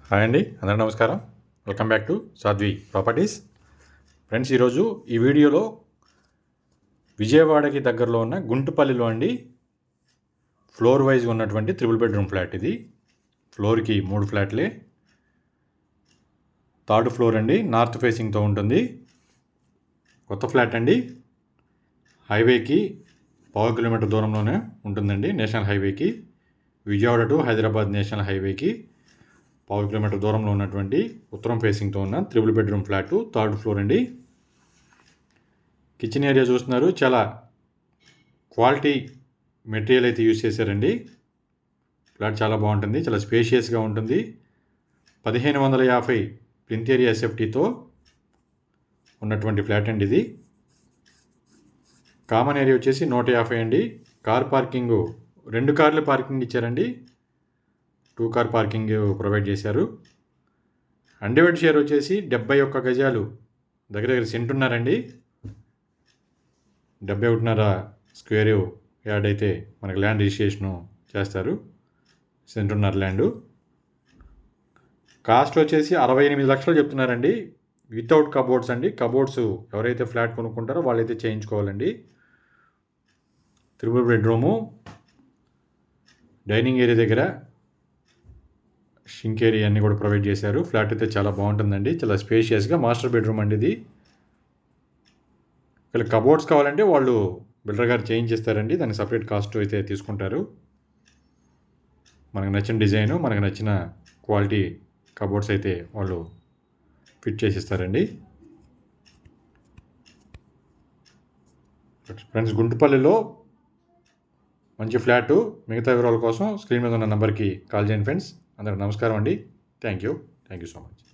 Hi అండి, అందరికీ నమస్కారం. Welcome back to Sadhvi properties. Friends, ఈరోజు ఈ వీడియోలో విజయవాడకి దగ్గరలో ఉన్న గుంటుపల్లిలో అండి ఫ్లోర్ వైజ్ ఉన్నటువంటి 3 బెడ్రూమ్ ఫ్లాట్. ఇది ఫ్లోర్కి 3 ఫ్లాట్లే. థర్డ్ ఫ్లోర్ అండి, నార్త్ ఫేసింగ్తో ఉంటుంది. కొత్త ఫ్లాట్ అండి. హైవేకి 1/2 కిలోమీటర్ దూరంలోనే ఉంటుందండి. నేషనల్ హైవేకి, విజయవాడ టు హైదరాబాద్ నేషనల్ హైవేకి 1/2 కిలోమీటర్ దూరంలో ఉన్నటువంటి ఉత్తరం ఫేసింగ్తో ఉన్న 3 బెడ్రూమ్ ఫ్లాట్, థర్డ్ ఫ్లోర్ అండి. కిచెన్ ఏరియా చూస్తున్నారు, చాలా క్వాలిటీ మెటీరియల్ అయితే యూజ్ చేశారండి. ఫ్లాట్ చాలా బాగుంటుంది, చాలా స్పేషియస్గా ఉంటుంది. 1550 ప్లింత్ ఏరియా ఎస్ఎఫ్టీతో ఉన్నటువంటి ఫ్లాట్ అండి ఇది. కామన్ ఏరియా వచ్చేసి 150 అండి. కార్ పార్కింగ్ 2 కార్లు పార్కింగ్ ఇచ్చారండి. 2 కార్ పార్కింగ్ ప్రొవైడ్ చేశారు. అన్డివైడ్ షేర్ వచ్చేసి 71 గజాలు, దగ్గర దగ్గర సెంటున్నారండి. 71.5 స్క్వేర్ యార్డ్ అయితే మనకు ల్యాండ్ రిజిస్ట్రేషను చేస్తారు. సెంటున్నర ల్యాండు. కాస్ట్ వచ్చేసి 68 లక్షలు చెప్తున్నారండి, వితౌట్ కబోర్డ్స్ అండి. కబోర్డ్స్ ఎవరైతే ఫ్లాట్ కొనుక్కుంటారో వాళ్ళైతే చేయించుకోవాలండి. 3 బెడ్రూము, డైనింగ్ ఏరియా దగ్గర షింక్ ఏరియా అన్నీ కూడా ప్రొవైడ్ చేశారు. ఫ్లాట్ అయితే చాలా బాగుంటుందండి, చాలా స్పేషియస్గా. మాస్టర్ బెడ్రూమ్ అండి ఇది. వీళ్ళకి కబోర్డ్స్ కావాలంటే వాళ్ళు బిల్డర్ గారు చేయించేస్తారండి, దానికి సపరేట్ కాస్ట్ అయితే తీసుకుంటారు. మనకు నచ్చిన డిజైను, మనకు నచ్చిన క్వాలిటీ కబోర్డ్స్ అయితే వాళ్ళు ఫిట్ చేసిస్తారండి. ఫ్రెండ్స్, గుంటుపల్లిలో మంచి ఫ్లాటు. మిగతా వివరాల కోసం స్క్రీన్ మీద ఉన్న నెంబర్కి కాల్ చేయండి ఫ్రెండ్స్. అందరికి నమస్కారం అండి. Thank you so much.